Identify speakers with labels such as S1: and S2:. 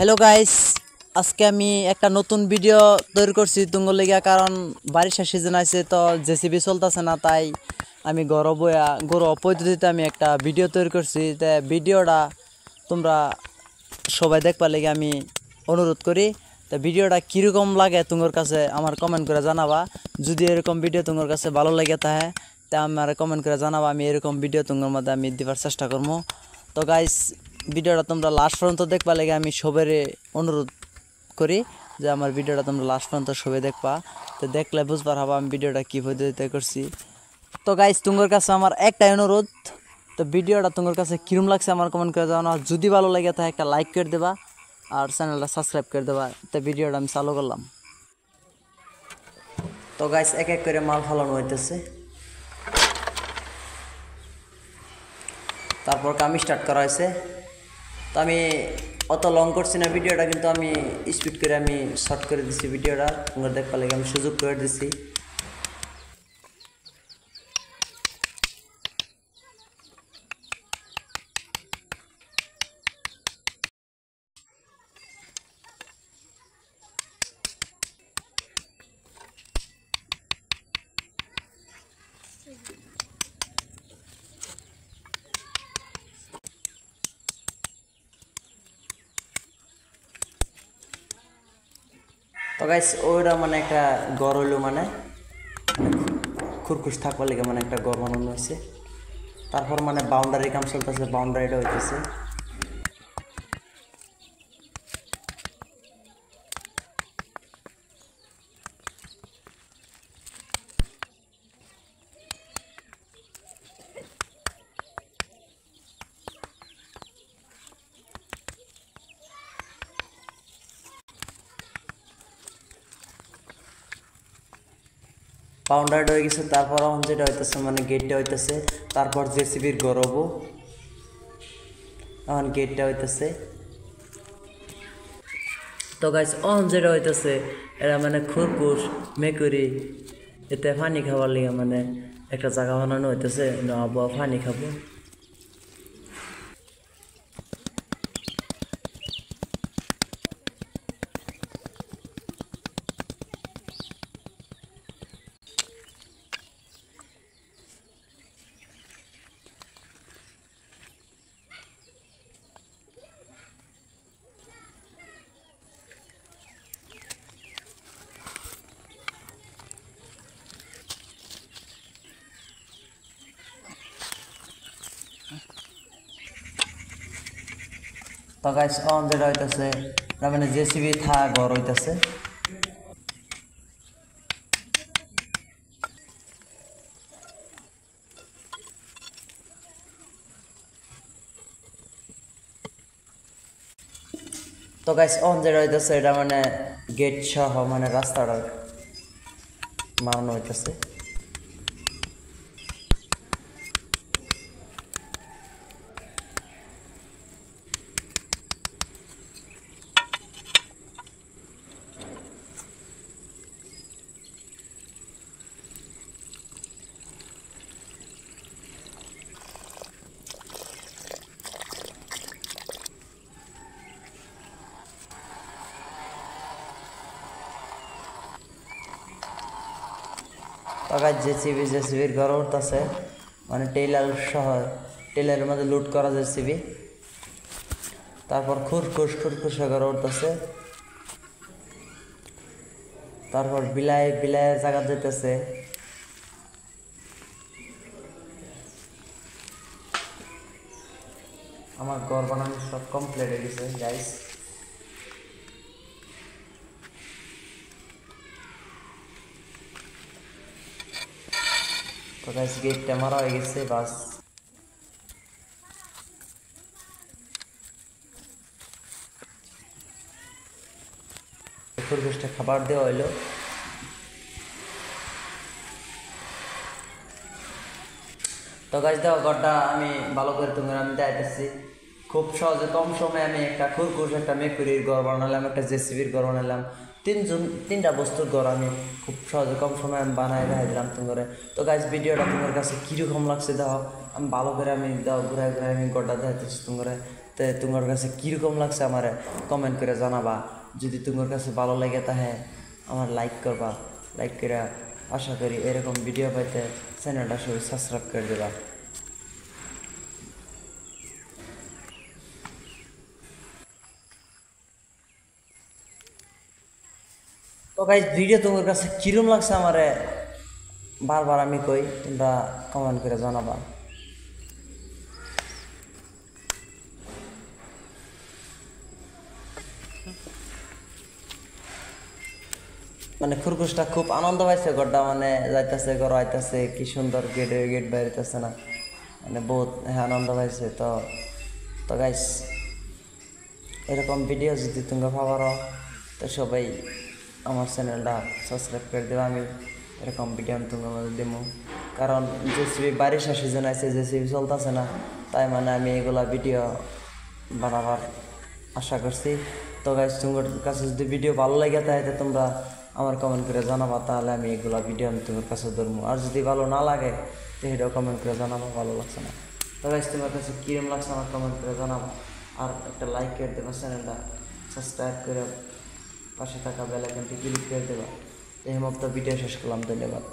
S1: Hello guys, আজকে আমি একটা নতুন ভিডিও তৈরি করছি তুঙ্গর লেগা। কারণ বারিশার সিজন আছে, তো জেসিবি চলতেছে না, তাই আমি ঘরোয়া পদ্ধতিতে আমি একটা ভিডিও তৈরি করছি। তা ভিডিওটা তোমরা সবাই দেখবার লেগে আমি অনুরোধ করি। তা ভিডিওটা কীরকম লাগে তোমার কাছে আমার কমেন্ট করে জানাবা। যদি এরকম ভিডিও তোমার কাছে ভালো লাগে থাকে তা আমার কমেন্ট করে জানাবা। আমি এরকম ভিডিও তোমার মধ্যে আমি দেওয়ার চেষ্টা করবো। তো গাইস, ভিডিওটা তোমরা লাস্ট পর্যন্ত দেখবা লেগে আমি সবারই অনুরোধ করি যে আমার ভিডিওটা তোমরা লাস্ট পর্যন্ত সবাই দেখবা। তো দেখলে বুঝবার হবা আমি ভিডিওটা কী পদ্ধতিতে করছি। তো গাইস, তোমার কাছে আমার একটাই অনুরোধ, তো ভিডিওটা তোমার কাছে কীরকম লাগছে আমার কমেন্ট করে জানাও। যদি ভালো লাগে তাহলে একটা লাইক করে দেবা আর চ্যানেলটা সাবস্ক্রাইব করে দেবা। তো ভিডিওটা আমি চালু করলাম। তো গাইস, এক এক করে মাল ফালানো হইতেছে, তারপর কামি স্টার্ট করা হয়েছে। তো আমি অত লং করছি না ভিডিওটা, কিন্তু আমি স্পিড করে আমি শর্ট করে দিছি ভিডিওটা। তোমরা দেখবার লাগে আমি সুযোগ করে দিছি। তো গাইস, ওইটা মানে একটা গড় হইলো, মানে খুরখুশ থাকবার লেগে মানে একটা গড় বানানো হয়েছে। তারপর মানে বাউন্ডারি কাম চলতেছে, বাউন্ডারিটা হইতেছে। বাউন্ডারিটা হয়ে গেছে, তারপর এখন যেটা হইতেছে মানে গেটটা হইতেছে। তারপর জেসিবির গড়ব, এখন গেটটা হইতেছে। তো গাইস, অন যেটা হইতেছে এরা মানে খরগোশ মেকুরি এতে পানি খাবার লিগে মানে একটা জায়গা বানানো হইতেছে, আবহাওয়া পানি খাবো। তো গাইস, অন যেটা হইতেছে মানে জেসিবি ঘর হইতেছে। তো গাইস, অন যেটা হইতেছে এটা মানে গেট সহ মানে রাস্তাটা বানানো হইতেছে। তো গাইস, জেসিবির ঘর উঠতেছে, মানে টেইলার সহ টেইলারের মধ্যে লুট করা জেসিবি। তারপর খুরখুশ ঘর উঠতেছে। তারপর বিলায়ের জায়গা যেতেছে। আমার ঘর বানানো সব কমপ্লিট হয়ে গেছে গাইস। তো গাইস, গেটটা মারা হয়ে গেছে, বাস। খরগোশটা খাবার দেওয়া হইলো। তো গাইস, দেখো ঘরটা আমি ভালো করে আমি দেখাইতেছি। খুব সহজে কম সময়ে আমি একটা খরগোশ, একটা মেকুরির ঘর বানালাম, একটা জেসিবির ঘর বানালাম। তিনটা বস্তুর ঘর আমি খুব সহজে কম সময়ে আমি বানাই দেখাই দিলাম তোমার। তো গাইস, ভিডিওটা তোমার কাছে কীরকম লাগছে দেখো। আমি ভালো করে আমি ঘুরাই আমি ঘরটা দেখাইতেছি তোমার। তো তো তোমার কাছে কীরকম লাগছে আমার কমেন্ট করে জানাবা। যদি তোমার কাছে ভালো লাগে তাহলে আমার লাইক করবা, লাইক করে আশা করি এরকম ভিডিও পাইতে চ্যানেলটা সবাই সাবস্ক্রাইব করে দেবা। তো গাইস ভিডিও তোমার কাছে কিরম লাগছে আমারে বারবার আমি কই, তোমরা কমেন্ট করে জানাবা। মানে খরগোশটা খুব আনন্দ পাইছে, গড়টা মানে যাইতেছে ঘর আইতেছে, কি সুন্দর গেট বাইরেতেছে না, মানে বহুত আনন্দ পাইছে। তো তো গাইস এরকম ভিডিও যদি তোমরা পাবারো তো সবাই আমার চ্যানেলটা সাবস্ক্রাইব করে দেবে। আমি এরকম ভিডিও আমি তোমার মধ্যে দেবো, কারণ জেসিবি বারিশা সিজন আছে, জেসিবি চলতেছে না, তাই মানে আমি এগুলা ভিডিও বানাবার আশা করছি। তো গাইস তোমার কাছে যদি ভিডিও ভালো লাগে তাহলে তোমরা আমার কমেন্ট করে জানাবা, তাহলে আমি এগুলা ভিডিও আমি তোমার কাছে ধরবো। আর যদি ভালো না লাগে তো সেটাও কমেন্ট করে জানাবো ভালো লাগছে না। তো গাইস তোমার কাছে কীরকম লাগছে আমার কমেন্ট করে জানাবো, আর একটা লাইক করে দেবা, চ্যানেলটা সাবস্ক্রাইব করে পাশে থাকা বেল আইকনটি ক্লিক করে দেবা। এই মতো ভিডিও শেষ করলাম, ধন্যবাদ।